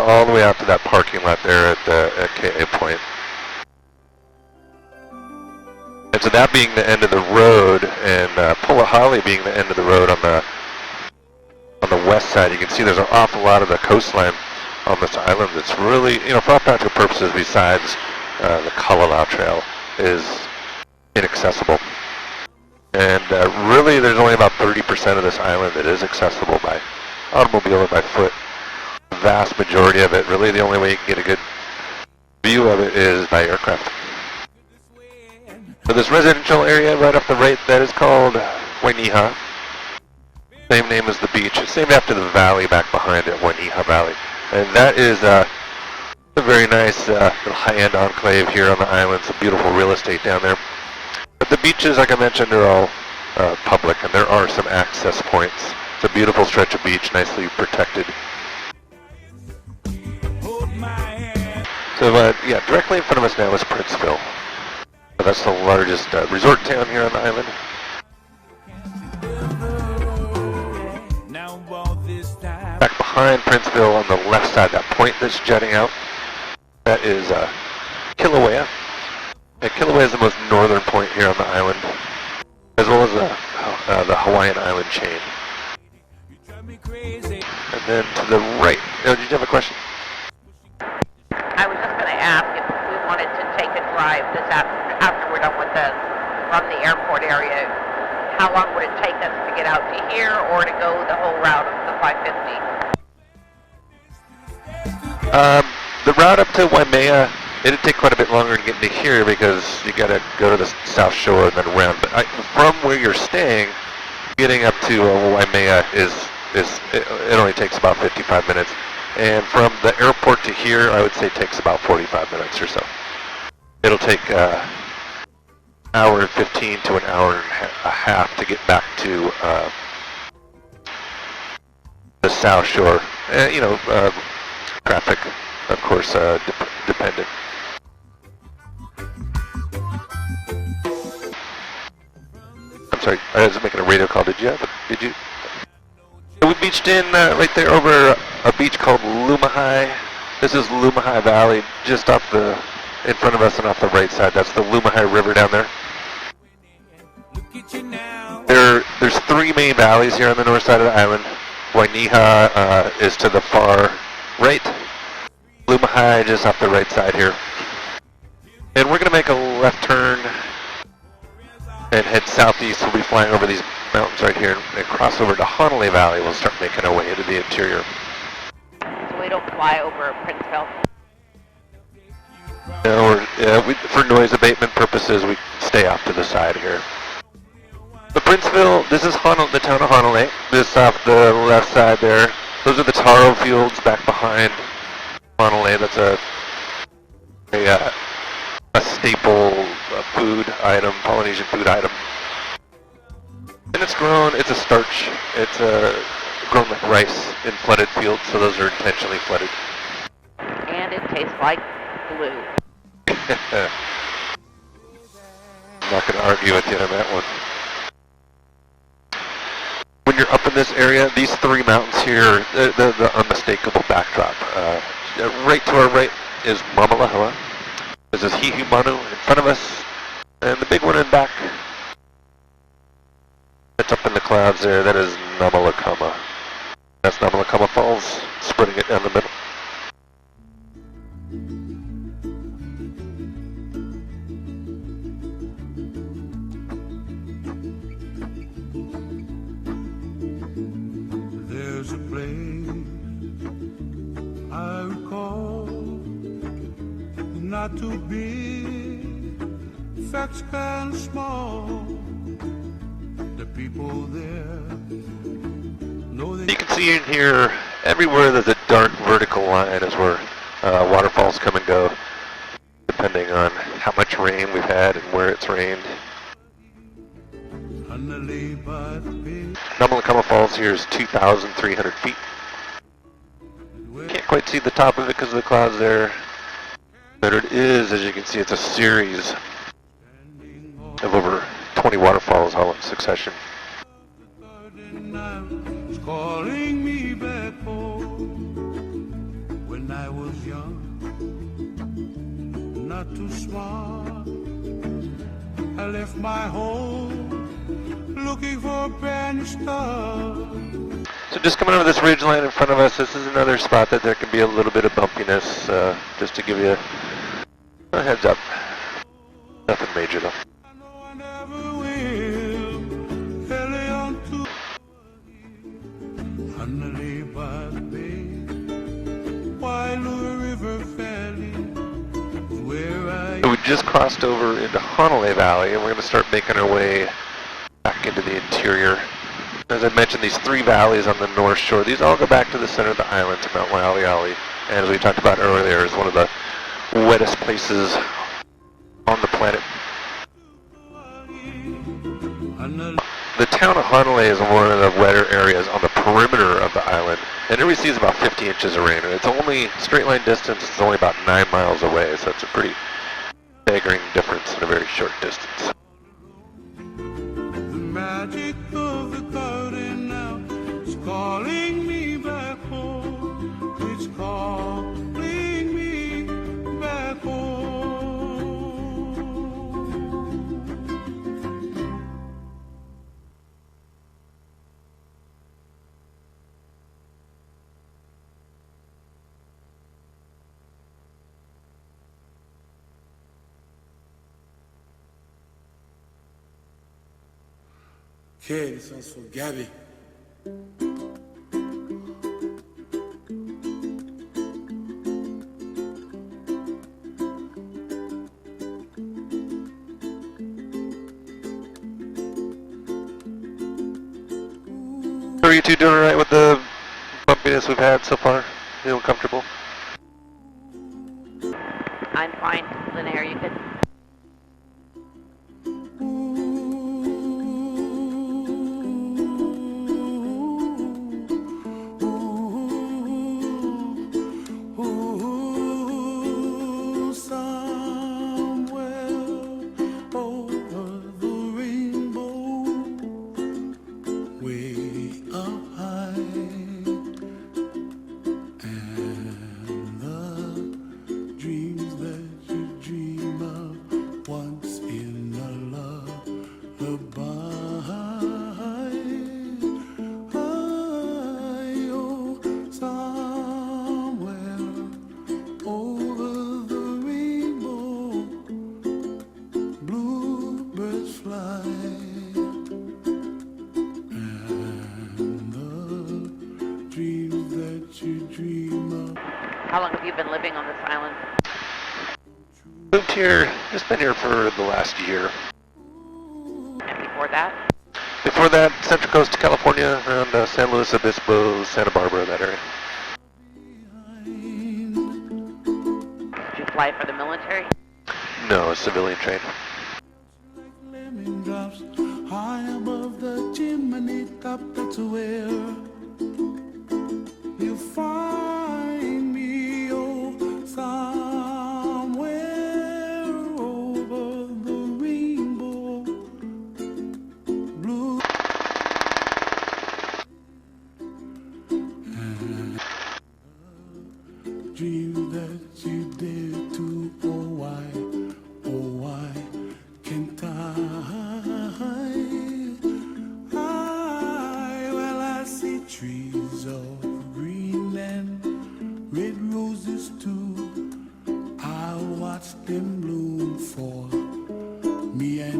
all the way out to that parking lot there at KA Point. And so that being the end of the road, and Pulahali being the end of the road on the west side, you can see there's an awful lot of the coastline on this island that's really, you know, for all practical purposes, besides the Kalalau Trail, is inaccessible. And really, there's only about 30% of this island that is accessible by automobile or by foot. The vast majority of it, really the only way you can get a good view of it is by aircraft. So this residential area right up the right, that is called Wainiha. Same name as the beach. It's named after the valley back behind it, Wainiha Valley. And that is a very nice little high-end enclave here on the island. Some beautiful real estate down there. But the beaches, like I mentioned, are all public, and there are some access points. It's a beautiful stretch of beach, nicely protected. So yeah, directly in front of us now is Princeville. So that's the largest resort town here on the island. Back behind Princeville on the left side, that point that's jutting out, that is Kilauea. And Kilauea is the most northern point here on the island, as well as the Hawaiian island chain. And then to the right, did you have a question? I was just going to ask if we wanted to take a drive this after we're done with from the airport area. How long would it take us to get out to here, or to go the whole route of the 550? The route up to Waimea, it'd take quite a bit longer to get to here because you got to go to the south shore and then around. But from where you're staying, getting up to Waimea it only takes about 55 minutes. And from the airport to here, I would say it takes about 45 minutes or so. It'll take hour and 15 to an hour and a half to get back to the south shore. You know, traffic, of course, dependent. I'm sorry, I was making a radio call. Did you? We beached in right there over a beach called Lumahai. This is Lumahai Valley, just in front of us and off the right side. That's the Lumahai River down there. There's three main valleys here on the north side of the island. Wainiha is to the far right. Lumahai just off the right side here. And we're going to make a left turn and head southeast. We'll be flying over these mountains right here and cross over to Honolulu Valley. We'll start making our way into the interior. So we don't fly over Princeville? No, for noise abatement purposes, we stay off to the side here. The Princeville, this is the town of Honolulu. This off the left side there. Those are the taro fields back behind Honolulu. That's a staple food item, Polynesian food item. And it's a starch. It's grown like rice in flooded fields, so those are intentionally flooded. And it tastes like glue. I'm not going to argue with you on that one. When you're up in this area, these three mountains here, the unmistakable backdrop. Right to our right is Mamalahua. This is Hihumanu in front of us, and the big one in back. That's up in the clouds there. That is Namalakama. That's Namalakama Falls, spreading it down the middle. There's a place I recall, not too big, facts kind of small. The people there know they. You can see in here, everywhere there's a dark vertical line is where waterfalls come and go, depending on how much rain we've had and where it's rained. Namalakama Falls here is 2,300 feet. Can't quite see the top of it because of the clouds there. But it is, as you can see, it's a series of over 20 waterfalls all in succession. Calling me back home when I young, not too smart. I left my home looking for a brand new start. So just coming over this ridge line in front of us, this is another spot that there can be a little bit of bumpiness, just to give you a heads up. Nothing major though. I know I never will. Early on to underlay by the bay, Wailua River Valley, where I So we just crossed over into Honolulu Valley, and we're going to start making our way back into the interior. As I mentioned, these three valleys on the north shore, these all go back to the center of the island, to Mount Waialeale. And as we talked about earlier, is one of the wettest places on the planet. The town of Honolulu is one of the wetter areas on the perimeter of the island, and it receives about 50 inches of rain, and it's only, straight line distance, it's only about 9 miles away, so it's a pretty staggering difference in a very short distance. the magic of the garden now is calling me back home. It's calling me back home. Okay, this one's for Gabby. Are you two doing all right with the bumpiness we've had so far? Feeling comfortable? I'm fine. Linnea, are you good? Ooh, somewhere over the rainbow, way up high, and the dreams that you dream of once in a lullaby. Oh, somewhere over the rainbow, bluebirds fly, and the dreams that you dream of. How long have you been living on this island? Moved here, just been here for the last year. And before that? Before that, Central Coast of California, around San Luis Obispo, Santa Barbara, that area. Did you fly for the military? No, civilian trained. Like lemon drops high above the chimney top, that's where you find me. Oh, somewhere over the rainbow, blue and dreams that you dare to. Oh why can't I? Well, I see trees of green and red roses too. I watch them bloom for me and